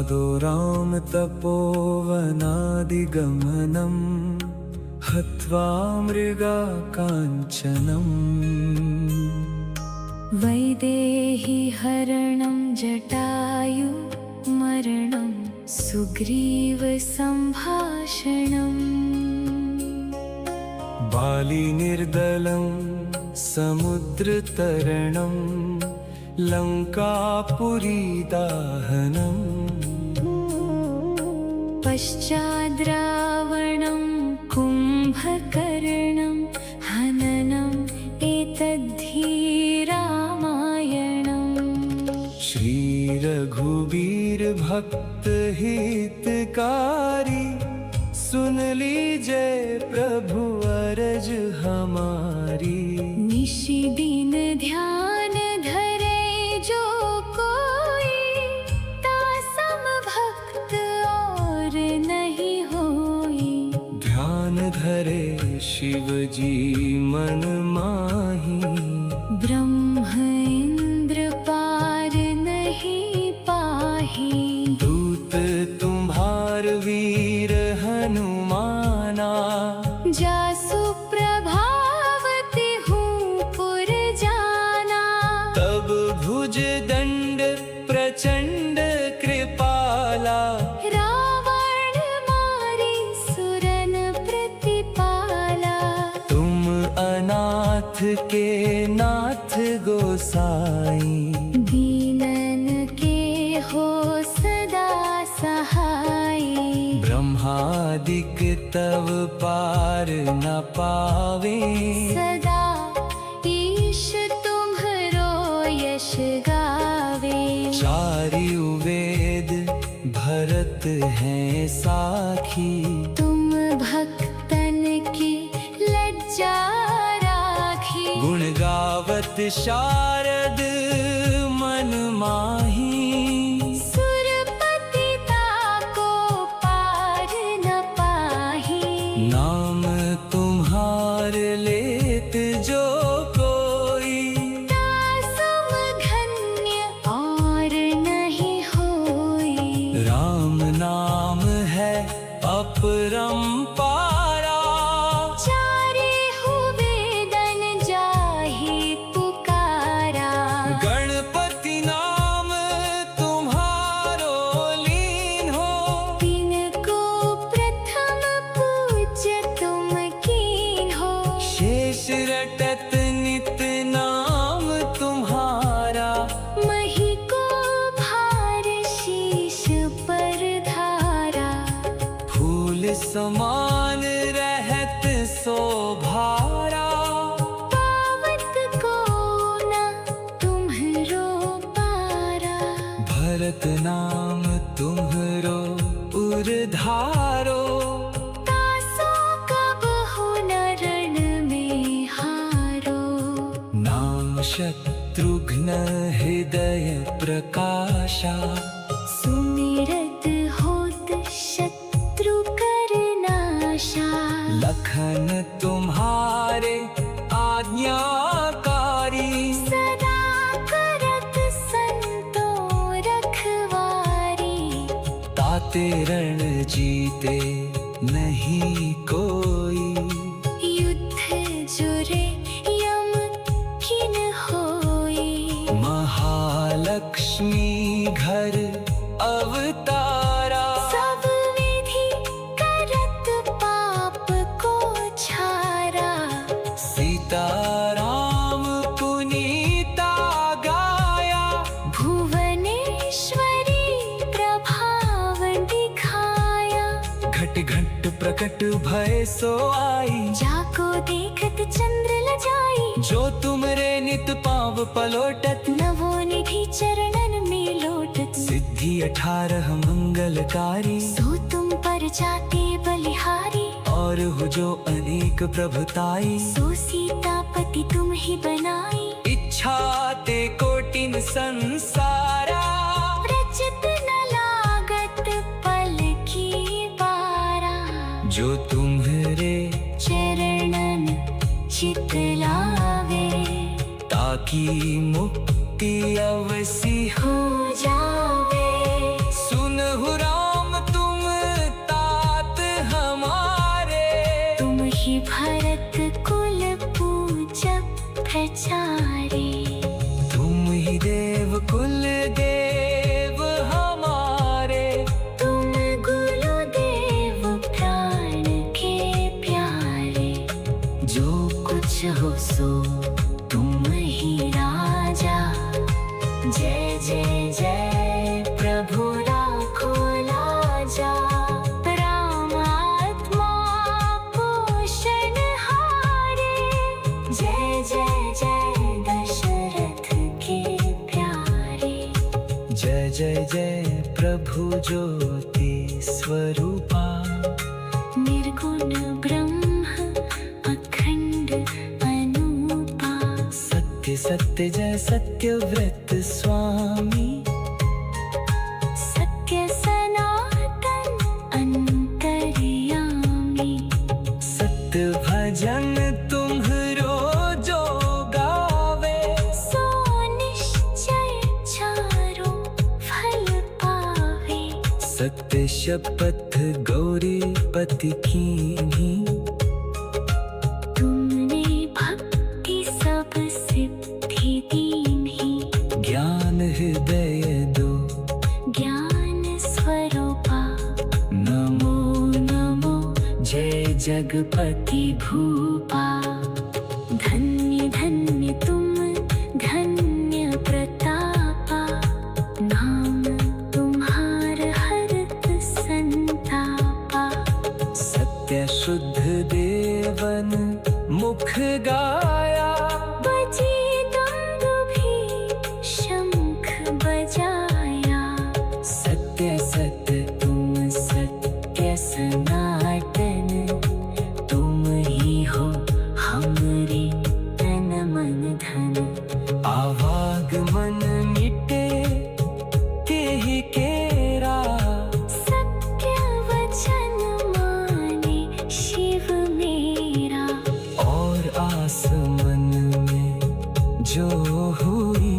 सादो राम तपोवनादिगमनम् हत्वा मृगाकाञ्चनम् वैदेही हरणं जटायु मरणं सुग्रीव सम्भाषणम् बाली निर्दलं समुद्रतरणं लङ्कापुरी दाहनम् पश्चाद्रावणं कुम्भकर्णं हननम् एतद्धि रामायणम् श्रीरघुवीर भक्त हितकारी सुन लीजिए प्रभु अरज हमारी। निशि दिन ध्यान धरे जो कोई तासम भक्त और नहीं होई। ध्यान धरे शिव जी मन माही ब्रह्म इंद्र पार नहीं पाही। दूत तुम्हार वीर हनुमाना जासु प्रभावती हूँ पुर जाना। तब भुज दंड प्रचंड कृपाला रावण मारी सुरन प्रतिपाला। तुम अनाथ के नाथ गोसाई दीनन के हो सदा सहाई। ब्रह्मादिक तव पार न पावे सदा ईश तुम्हरो यश गावे। चारियु वेद भरत हैं साखी तुम भक्तन की लज्जा राखी। गुण गावत शारद मन माही सुरपति ताको पार न पाही। नाम तुम्हार लेत जो कोई तासम धन्य और नहीं होई। राम नाम है अपरंपारा चारे हो वेदन जाहि पुकारा। गणपति नाम तुम्हारो लीन हो तिनको प्रथम पूज्य तुम कीन हो। शेष रटत नित नाम तुम्हारा मही को भार शीश पर धारा। फूल समान रहत शोभारा पावत को न तुम्हरो पारा। भरत नाम तुम्हरो उरधारो तासो कब हो न रण में हारो। नाम शत्रुघ्न हृदय प्रकाशा सुमिरत होत शत्रु कर नाशा। लखन तुम्हारे आज्ञाकारी सदा करत संतो रखवारी। ताते रण जीते नहीं कोई युद्ध जुरे यम किन होई। महालक्ष्मी घर अवतारा सब विधि करत पाप को छारा। सीताराम पुनीता गाया भुवनेश्वरी प्रभाव दिखाया। घट घट प्रकट भय सो आई जाको देखत चंद्र लजाई। जो तुमरे नित पाव पलोटत नवो निधि चरणन में लोटत। सिद्धि 18 मंगलकारी सो तुम पर जाते बलिहारी। और हो जो अनेक प्रभुताई सो सीतापति तुम ही बनाई। इच्छा ते कोटिन संसारा रचित न लागत पल की बारा। जो तुम्हारे चरणन चित लावे। ताकि मुक्ति अवसी हो हो जावे। सुनहु भरत कुल पूजक प्रचारे। तुम ही देव कुल देव हमारे, तुम गुरुदेव प्राण के प्यारे। जो कुछ हो सो तुम ही राजा। जय जय जय प्रभु राखो लाजा। राम आत्मा पोषणहारे। जय जय जय दशरथ के प्यारे। जय जय जय प्रभु ज्योति स्वरूपा। निर्गुण ब्रह्म अखंड अनूपा। सत्य सत्य जय सत्यव्रत स्वामी। सत्य सनातन अंतर्यामी। सत्य भजन तुम्हरो जो गावे। सो निश्चय चारों फल पावे। सत्य शपथ गौरी पति कीन्ही। तुमने भक्ति सब सिद्धि दीन्ही। ज्ञान हृदय दो ज्ञान स्वरूपा। नमो नमो जय जगपति भूपा। धन्य धन्य तुम धन्य प्रतापा। नाम तुम्हार हरत संतापा। सत्य शुद्ध देवन मुख गाया। बजी दुंदुभी शंख बजाया। सत्य सत्य तुम सत्य सनातन। तुम ही हो हमरे तन मन धन। आवागमन मिटे तेहि केरा। सत्य वचन माने शिव मेरा। और आसमन में जो हुई।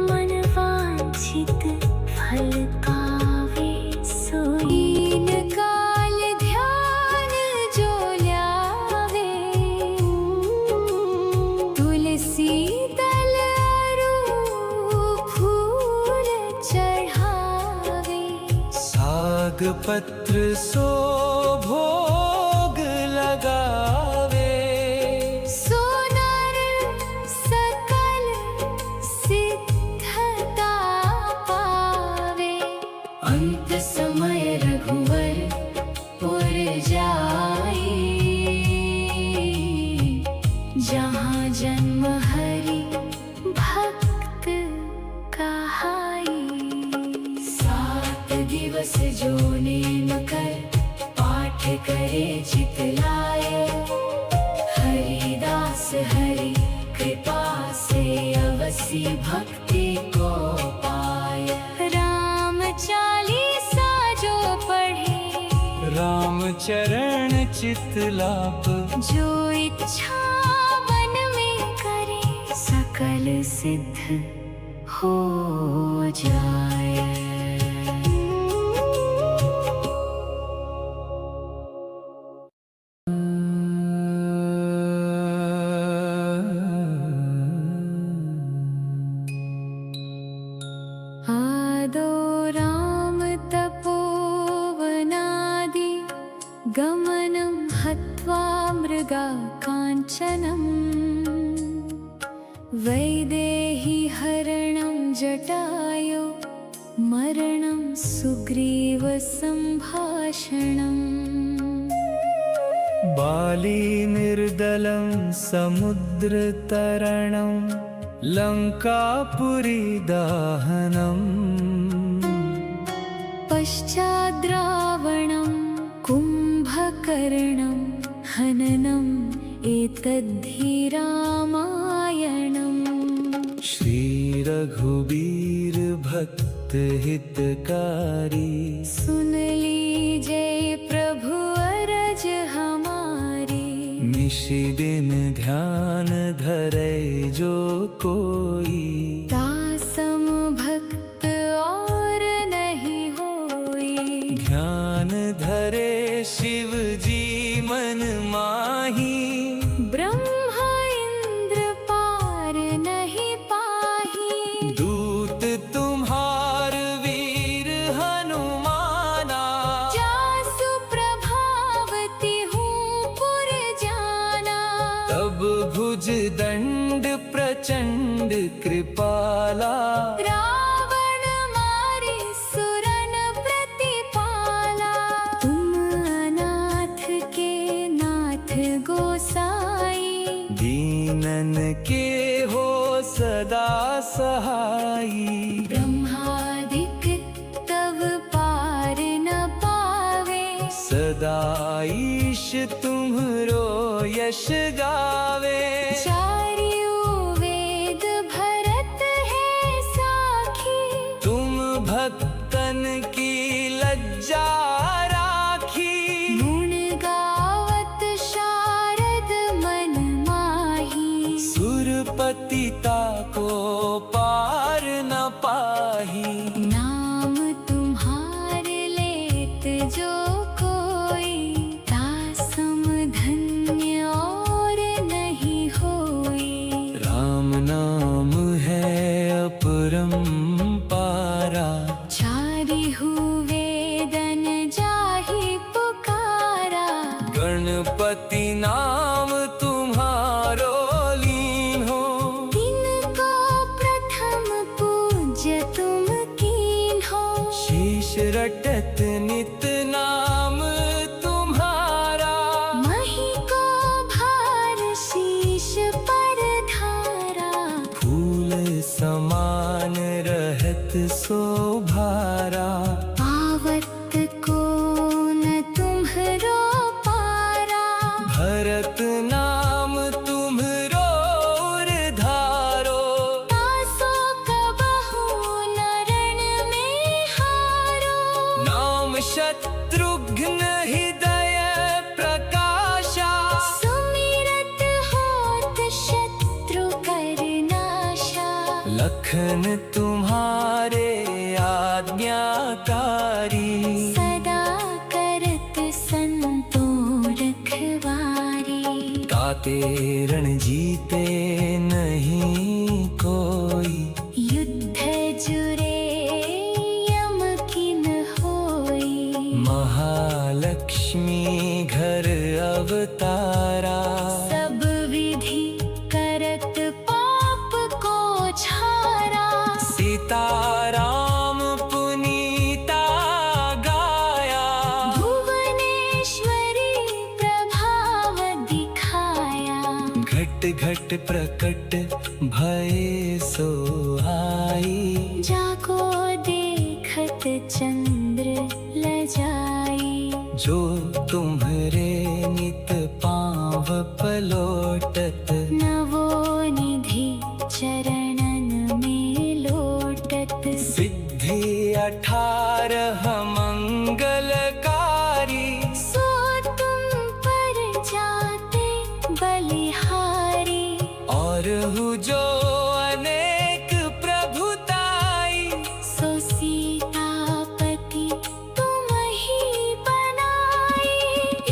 मन वांछित फल पावे सोई। दीन काल ध्यान जो ल्यावे। तुलसी दल अरु फूल चढ़ावे। साग पत्र सो भोग लगावे। सो नर सकल सिद्धता पावे। अंत समय रघुवर पुर जाई। जहाँ जन्म हरि भक्त कहाई। 7 दिवस जो नेम कर पाठ करे चित लाय। हरिदास हरि कृपा से अवसी भक्ति को पाय। राम चालीसा जो पढ़े। राम चरण चित लाप। जो इच्छा मन में करे। सकल सिद्ध हो जाए। आदो राम तपोवनादि गमनं हत्वा मृगा काञ्चनम्। वैदेही हरणं जटायो मरणं सुग्रीव सम्भाषणम्। बाली निर्दलं समुद्रतरणं। लंकापुरी दाहनम्। पश्चाद्रावणं कुम्भकर्णं हननम्। एतद्धि रामायणम्। श्री रघुबीर भक्त हितकारी। सुन लीजिए प्रभु अरज हमारी। निशि दिन ध्यान धरे जो कोई। दासम भक्त और नहीं होई। ध्यान धरे शिव जी मन माही। प्रचंड कृपाला। रावण मारे सुरन प्रतिपाला। तुम अनाथ के नाथ गोसाई। दीनन के हो सदा सहाई। ब्रह्मादिक तब पार न पावे। सदा ईश तुम्हरो यश गावे। चारियो वेद भरत है साखी। तुम भक्तन की लज्जा राखी। गुण गावत शारद मन माही। सुरपतिता को पार न पाही। नाम तुम्हार लेत जो कोई। तासम धन्य और नहीं होई। राम नाम है अपरंपारा। चारिहु वेदन जाहि पुकारा। गणपति नाम तुम्हारो लीन हो। तिनको प्रथम पूज्य तुम कीन हो। शीश रटत नित नाम तुम्हारा। मही को भार शीश पर धारा। फूल समान रहत शोभारा। पावत को न तुम्हरो पारा। भरत नाम तुम्हरो धारो। तासो कबहु न रण में हारो। नाम शत्रुघ्न हृदय प्रकाशा। सुमिरत होत शत्रु कर नाशा। लखन तुम्हारे आज्ञाकारी। सदा करत संतो रखवारी। ताते रण जीते नहीं कोई। युद्ध जुरे यम किन होई। महालक्ष्मी घर अवतारा। सब विधि करत पाप को छारा। सीताराम पुनीता गाया। भुवनेश्वरी प्रभाव दिखाया। घट घट प्रकट भय सो आई। जाको देखत चंद्र लजाई। जो तुम्हरे नित पाँव पलोटत। नवो निधि चरणन में लोटत। सिद्धि 18 मंगलकारी। सो तुम पर जाते बलिहारी। और हु जो अनेक प्रभुताई। सो सीतापति तुम ही बनाई।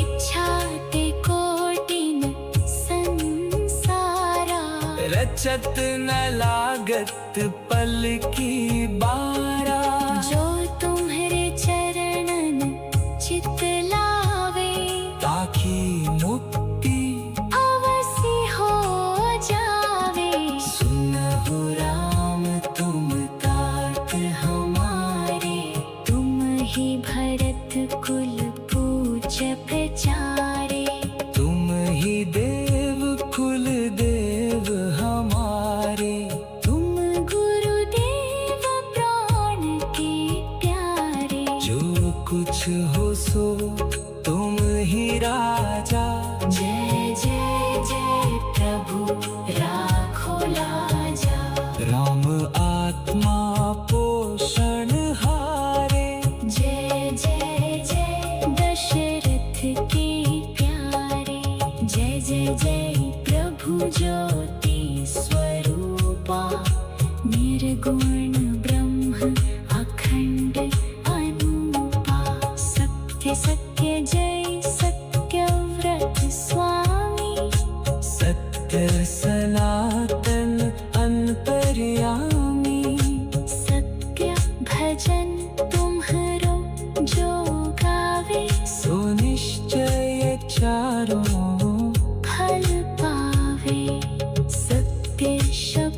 इच्छा ते कोटिन संसारा। रचत न लागत पल की बारा। जो तुम्हारे चरणन चित लावे। ताकि मुक्ति अवश्य हो जावे। सुनहु राम तुम तात हमारे। तुम ही भरत कुल पूज प्रचारे। तुम ही देव कुल देव हमारे। तुम गुरुदेव प्राण के प्यारे। जो कुछ हो सो तुम ही राजा। जय जय जय प्रभु राखो लाजा। राम आत्मा पोषण हारे। जय जय जय दशरथ के प्यारे। जय जय जय प्रभु ज्योति स्वरूपा। निर्गुण ब्रह्म अखंड अनूपा। सत्य सत्य जय सत्यव्रत स्वामी। सत्य सनातन अंतर्यामी। सत्य भजन तुम्हरो जो गावे। सो निश्चय चारों फल पावे। सत्य शब्द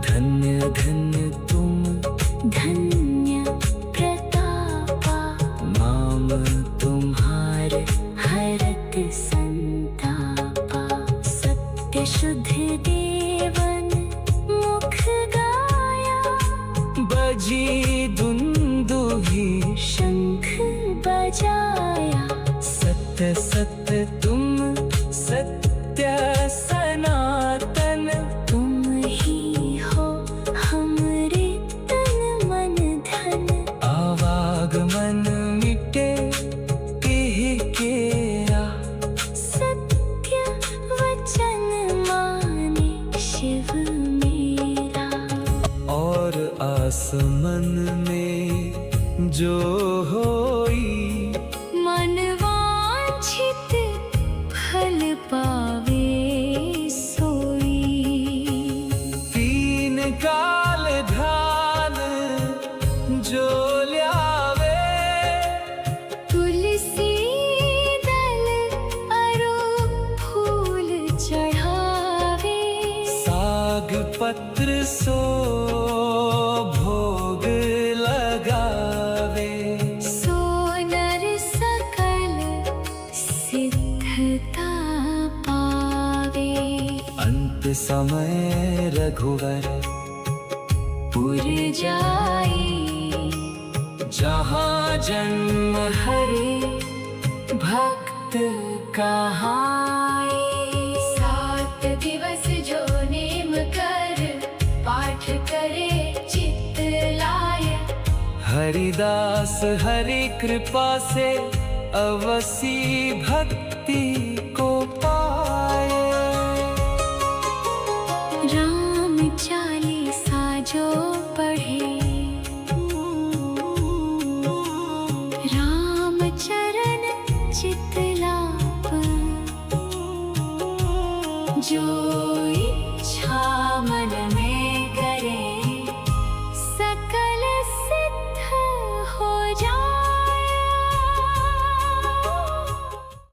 धन्य धन्य तुम धन्य प्रतापा, नाम तुम्हारे हरत संतापा। सत्य शुद्ध देवन मुख गाया, बजी दुंदुभी शंख बजाया। सत्य सत्य तुम सत्य सनातन, तुम ही हो हमरे तन मन धन। आवागमन मिटे कह केरा, सत्य वचन माने शिव मेरा। और आसमन में जो होई, मन वांछित फल पावे सोई। तीन काल ध्यान जो ल्यावे, तुलसी दल अरु फूल चढ़ावे। साग पत्र सो भोग लगावे। सो नर सकल सिद्धता पावे। अंत समय रघुवर पुर जाई, जहाँ जन्म हरे भक्त कहाई। 7 दिवस जो नेम कर, पाठ करे चित्त लाय। हरिदास हरि कृपा से अवसी भक्ति को पाए। राम चालीसा जो